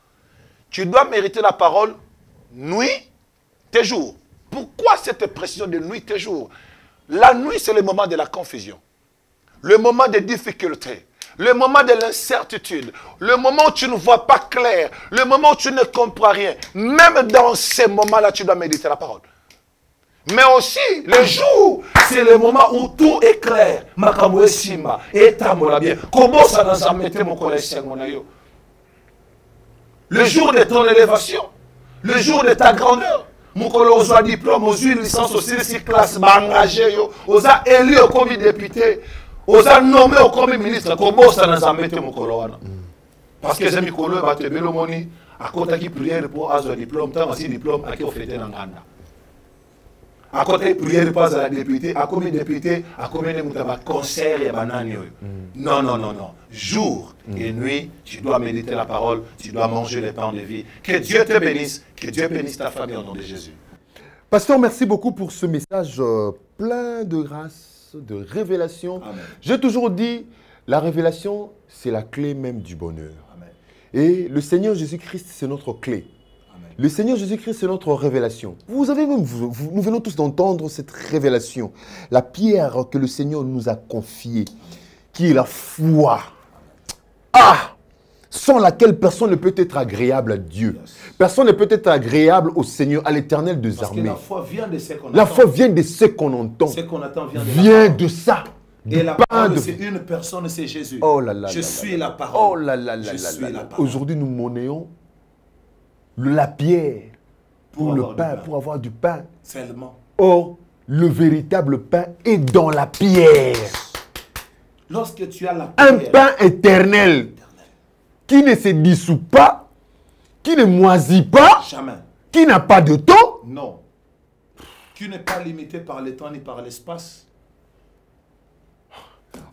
Tu dois mériter la parole nuit, tes jours. Pourquoi cette précision de nuit, tes jours? La nuit, c'est le moment de la confusion. Le moment des difficultés. Le moment de l'incertitude. Le moment où tu ne vois pas clair. Le moment où tu ne comprends rien. Même dans ces moments-là, tu dois méditer la parole. Mais aussi, le jour, c'est le moment où tout est clair. Makamwe Simba, et tamola bien. Comment ça nous a mis mon collègue? Le jour de ton élévation, le jour de ta grandeur, mon collègue a diplôme, aux une licence, aussi 6 classes, engagé, aux a élu comme député, aux a nommé comme ministre. Comment ça nous a mis mon collègue? Parce que j'ai mis collègue, à te belomoni, à côté qui prière pour avoir un diplôme, tant aussi diplôme à qui on fait dans Ganda. À côté, prière pas à la députée, à combien de députés, à combien de moutaba, concert et banane. Non, non, non, non. Jour et nuit, tu dois méditer la parole, tu dois manger les pains de vie. Que Dieu te bénisse, que Dieu bénisse ta famille au nom de Jésus. Pasteur, merci beaucoup pour ce message plein de grâce, de révélation. Amen. J'ai toujours dit, la révélation, c'est la clé même du bonheur. Amen. Et le Seigneur Jésus-Christ, c'est notre clé. Le Seigneur Jésus-Christ, c'est notre révélation. Vous avez même, nous venons tous d'entendre cette révélation. La pierre que le Seigneur nous a confiée, qui est la foi. Ah! Sans laquelle personne ne peut être agréable à Dieu. Personne ne peut être agréable au Seigneur, à l'Éternel des armées. La foi vient de ce qu'on entend. La foi vient de ce qu'on entend. Ce qu'on attend vient de ça. Et la parole, c'est une personne, c'est Jésus. Oh là là. Je suis la parole. Oh là là là là. Aujourd'hui, nous monnayons la pierre pour le pain, pour avoir du pain. Seulement. Or, le véritable pain est dans la pierre. Lorsque tu as la pierre, un pain éternel qui ne se dissout pas, qui ne moisit pas, jamais, qui n'a pas de temps. Non. Qui n'est pas limité par le temps ni par l'espace.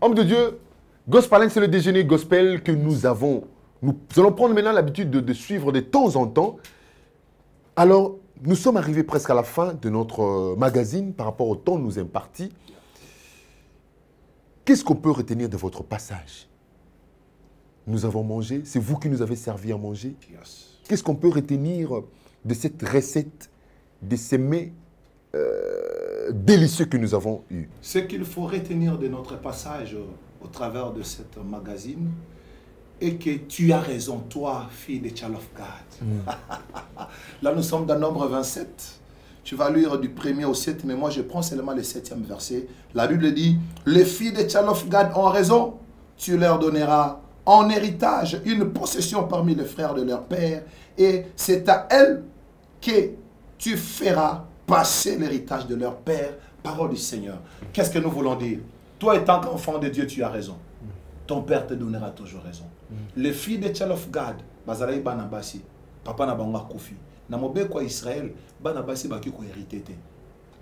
Homme de Dieu, Gospel, c'est le déjeuner gospel que nous avons Nous allons prendre maintenant l'habitude de suivre de temps en temps. Alors, nous sommes arrivés presque à la fin de notre magazine par rapport au temps nous imparti. Qu'est-ce qu'on peut retenir de votre passage? Nous avons mangé, c'est vous qui nous avez servi à manger. Yes. Qu'est-ce qu'on peut retenir de cette recette, de ces mets délicieux que nous avons eus? Ce qu'il faut retenir de notre passage au travers de cette magazine est que tu as raison, toi, fille de Child of God. Là, nous sommes dans Nombre 27. Tu vas lire du 1er au 7, mais moi, je prends seulement le 7e verset. La Bible dit, les filles de Child of God ont raison. Tu leur donneras en héritage une possession parmi les frères de leur père, et c'est à elles que tu feras passer l'héritage de leur père. Parole du Seigneur. Qu'est-ce que nous voulons dire? Toi, étant qu'enfant de Dieu, tu as raison. Ton père te donnera toujours raison. Les filles de Child of God, bazalaï banabasi, papa na banga koufi. Na mobe kwa Israël, banabasi baki ko hérité.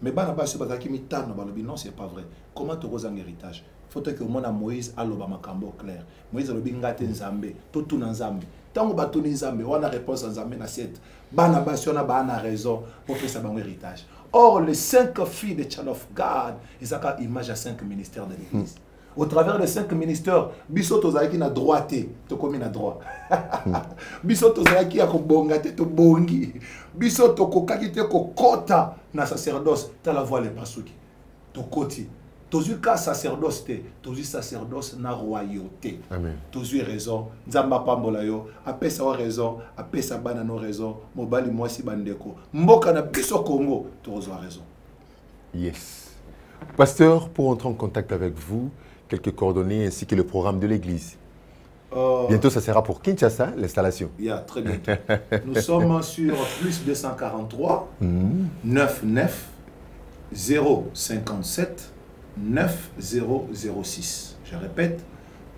Mais banabasi bazaki mitan na balobi, non, c'est pas vrai. Comment tu as un héritage? Faut que mon Moïse aloba makambo clair. Moïse alobi ngate nzambe, tout na nzambe. Tango batoni nzambe, wana réponse nzambe na 7. Banabasi ona ba na raison pour faire ça ban héritage. Or les 5 filles de Child of God, ils ont une image à 5 ministères de l'église. Au travers des 5 ministères, biso tozalaki na droite, to komi na droit. Biso tozalaki ya ko bongate to bongi. Biso to kokaki te ko kota na sacerdoce, ta la voix les pasuki. To koti. Tozu ka sacerdoce te, tozu sacerdoce na royauté. Amen. Tozu raison, nzamba pambola yo, apesa wa raison, apesa bana no raison, mobali mwasi bandeko. Mboka na biso Congo, tozo raison. Yes. Pasteur, pour entrer en contact avec vous, quelques coordonnées ainsi que le programme de l'église. Bientôt, ça sera pour Kinshasa, l'installation. Yeah, très bientôt. Nous sommes sur plus 243 99 057 9006. Je répète,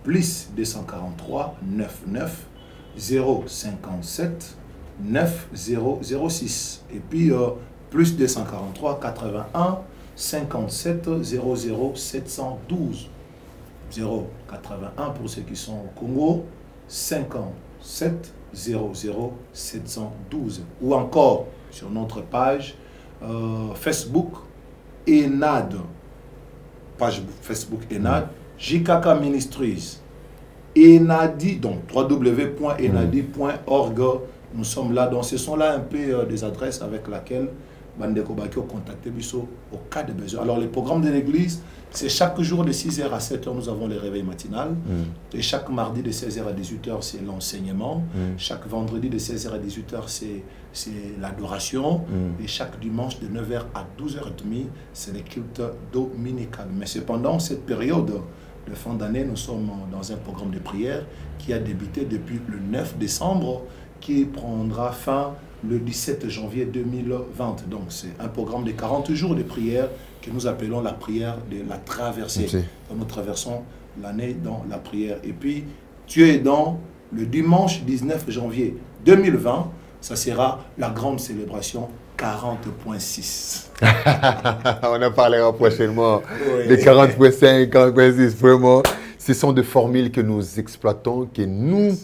plus 243 99 057 9006. Et puis, plus 243 81 57 00 712. 081 pour ceux qui sont au Congo, 57 00 712. Ou encore sur notre page Facebook ENAD, page Facebook ENAD, JKK Ministries, ENADI, donc www.enadi.org. Nous sommes là, donc ce sont là un peu des adresses avec lesquelles Bandeko Bakio contacter Bisso au cas de besoin. Alors, les programmes de l'église, c'est chaque jour de 6h à 7h, nous avons les réveils matinales. Et chaque mardi de 16h à 18h, c'est l'enseignement. Chaque vendredi de 16h à 18h, c'est l'adoration. Et chaque dimanche de 9h à 12h30, c'est le culte dominical. Mais cependant, cette période de fin d'année, nous sommes dans un programme de prière qui a débuté depuis le 9 décembre, qui prendra fin le 17 janvier 2020. Donc, c'est un programme de 40 jours de prière que nous appelons la prière de la traversée. Donc, nous traversons l'année dans la prière. Et puis, tu es dans le dimanche 19 janvier 2020. Ça sera la grande célébration 40.6. On en parlera prochainement. Les 40.5, 40.6, vraiment. Ce sont des formules que nous exploitons, que nous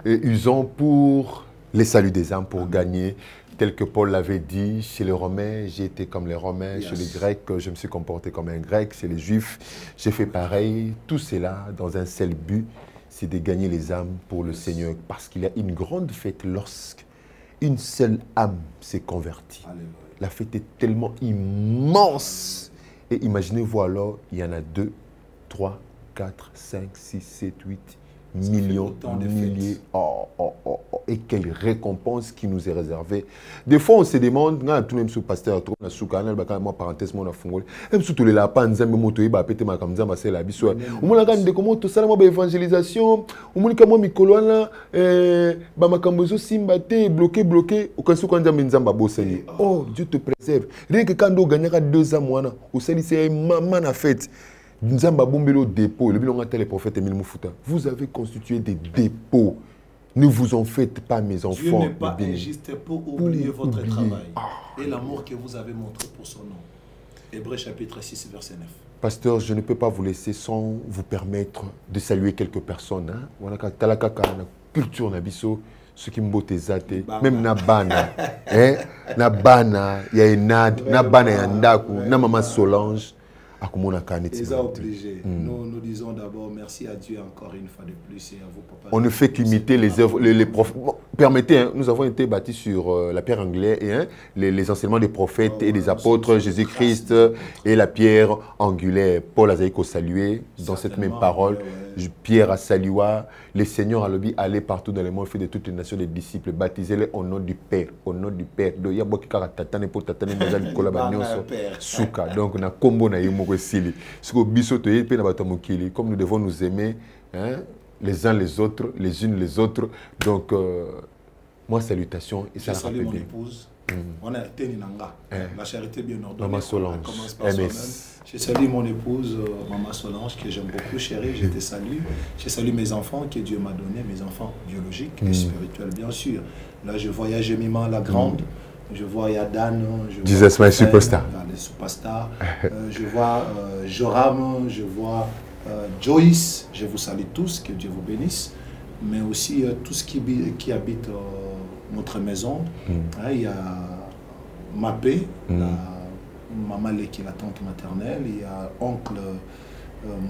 usons pour les saluts des âmes, pour gagner. Tel que Paul l'avait dit, chez les Romains, j'ai été comme les Romains. Chez les Grecs, je me suis comporté comme un Grec. Chez les Juifs, j'ai fait pareil. Tout cela dans un seul but, c'est de gagner les âmes pour le Seigneur. Parce qu'il y a une grande fête lorsqu'une seule âme s'est convertie. Alléluia. La fête est tellement immense. Et imaginez-vous alors, il y en a 2, 3, 4, 5, 6, 7, 8 millions, milliers. Et quelle récompense qui nous est réservée. Des fois, on se demande, tout même sous pasteur, tout le monde, parenthèse, mon afungol, même sous tous les lapins, nzambe moto iba pété ma comme nzamba c'est la biso. On m'a regardé comment tout ça, moi évangélisation, on m'a dit comment mikoloana, ba makambozo simbate bloqué, au cas où quand nzambe nzamba bossé. Oh, Dieu te préserve. Rien que quand on gagnera 2 ans, moi, au sali c'est maman a fait. Nzamba bombelo dépôt, le bilan les prophètes Emile Moufuta. Vous avez constitué des dépôts. Ne vous en faites pas, mes enfants. Dieu n'est pas injuste pour oublier votre travail et l'amour que vous avez montré pour son nom. Hébreux chapitre 6, verset 9. Pasteur, je ne peux pas vous laisser sans vous permettre de saluer quelques personnes. Voilà, talakaka, na culture na biso, ce qui mbote zate, même na bana, na bana, il y a Enad, na bana yandaku, na maman Solange. Ils ont obligé. Nous disons d'abord merci à Dieu encore une fois de plus et à vous, papa. On ne fait qu'imiter les œuvres, les prophètes. Bon, permettez, nous avons été bâtis sur la pierre anglaise et les enseignements des prophètes et des apôtres, Jésus-Christ et la pierre angulaire. Paul a salué dans cette même parole. Pierre a salué. Les seigneurs a lobby aller partout dans le monde, fait de toutes les nations des disciples, baptisez-les au nom du Père, au nom du Père. Donc il y a beaucoup de tatane pour tatane mazali collaboration souka. Donc on a combo na yemo kwesili. Ce que biso to yepe na batamokili, comme nous devons nous aimer, hein, les uns les autres, les unes les autres. Donc moi salutations et ça je salue mon bien. épouse. On a été Ninanga. La charité bien ordonnée. Maman Solange. Commence par soi-même. Je salue mon épouse, Maman Solange, que j'aime beaucoup, chérie. Je te salue. Je salue mes enfants que Dieu m'a donnés, mes enfants biologiques et spirituels, bien sûr. Là, je vois Yajemima, la grande. Je vois Yadan. Jesus, my superstar. Les superstars. Je vois Joram. Je vois Joyce. Je vous salue tous. Que Dieu vous bénisse. Mais aussi tous qui habitent notre maison. Il y a Mapé, la maman qui est la tante maternelle, il y a oncle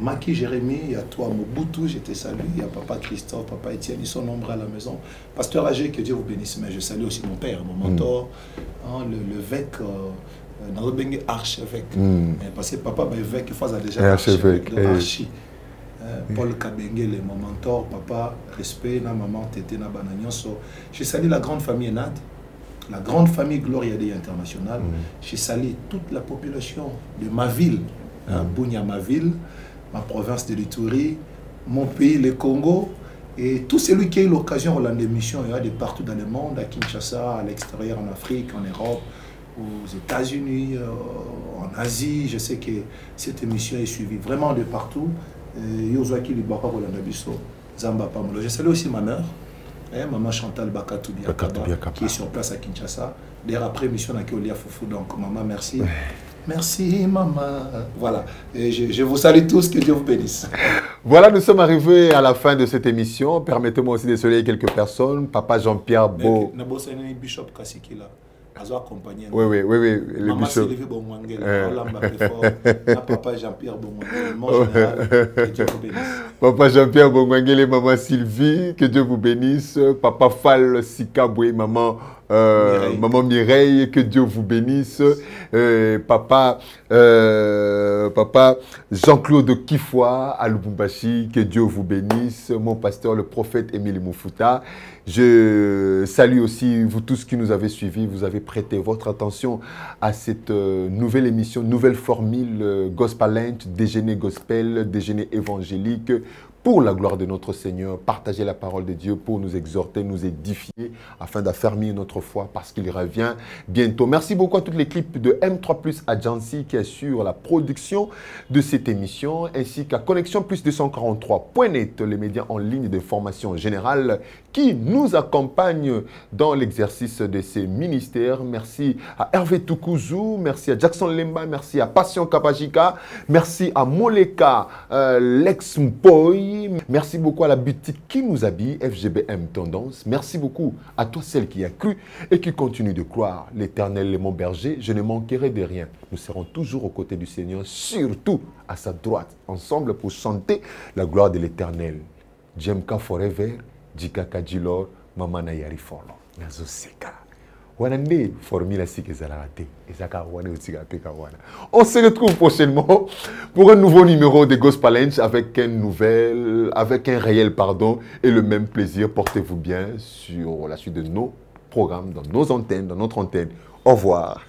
Maki Jérémy, il y a toi Mobutu, je te salue, il y a papa Christophe, papa Étienne, ils sont nombreux à la maison. Pasteur âgé, que Dieu vous bénisse, mais je salue aussi mon père, mon mentor, l'évêque, dans le Bengue archevêque. Parce que papa évêque, il faut déjà archevêque de archi. Paul Kabengele, mon mentor, papa, respect, na maman, tété, na bananyoso. Je salue la grande famille Enad, la grande famille Gloria Dei International. Je salue toute la population de ma ville, Bunia, ma ville, ma province de l'Ituri, mon pays, le Congo, et tout celui qui a eu l'occasion de l'émission, il y a de partout dans le monde, à Kinshasa, à l'extérieur, en Afrique, en Europe, aux États-Unis, en Asie. Je sais que cette émission est suivie vraiment de partout. Je salue aussi ma mère, maman Chantal Bakatou Biakaba, qui est sur place à Kinshasa. D'ailleurs, après l'émission, on a Olia Foufou. Donc, maman, merci. Merci, maman. Voilà. Et je vous salue tous. Que Dieu vous bénisse. Voilà, nous sommes arrivés à la fin de cette émission. Permettez-moi aussi de saluer quelques personnes. Papa Jean-Pierre Beau. Bishop Kassikila. Oui, Maman Sylvie Bomwangele, papa Jean-Pierre Bomwangele, mon général, que Dieu vous bénisse. Papa Jean-Pierre Bomwangele, maman Sylvie, que Dieu vous bénisse. Papa Fall Sikabwe, maman Maman Mireille, que Dieu vous bénisse. Papa Jean-Claude Kifoua à Lubumbashi, que Dieu vous bénisse. Mon pasteur, le prophète Émile Moufuta. Je salue aussi vous tous qui nous avez suivis. Vous avez prêté votre attention à cette nouvelle émission, nouvelle formule Gospel Lunch, déjeuner gospel, déjeuner évangélique. Pour la gloire de notre Seigneur, partagez la parole de Dieu pour nous exhorter, nous édifier, afin d'affermir notre foi, parce qu'il revient bientôt. Merci beaucoup à toute l'équipe de M3+ Agency qui assure la production de cette émission, ainsi qu'à Connexion Plus 243.net, les médias en ligne de formation générale qui nous accompagnent dans l'exercice de ces ministères. Merci à Hervé Toukouzou, merci à Jackson Lemba, merci à Passion Kapajika, merci à Moleka, l'ex-Mpoy. Merci beaucoup à la boutique qui nous habille, FGBM Tendance. Merci beaucoup à toi, celle qui a cru et qui continue de croire. L'Éternel est mon berger, je ne manquerai de rien. Nous serons toujours aux côtés du Seigneur, surtout à sa droite, ensemble pour chanter la gloire de l'Éternel. Jemka Forever, Jikaka Jilor, Mamana Yari Folo, Nazoseka. On se retrouve prochainement pour un nouveau numéro de Gospel Lunch avec un réel pardon et le même plaisir. Portez-vous bien sur la suite de nos programmes, dans nos antennes, dans notre antenne. Au revoir.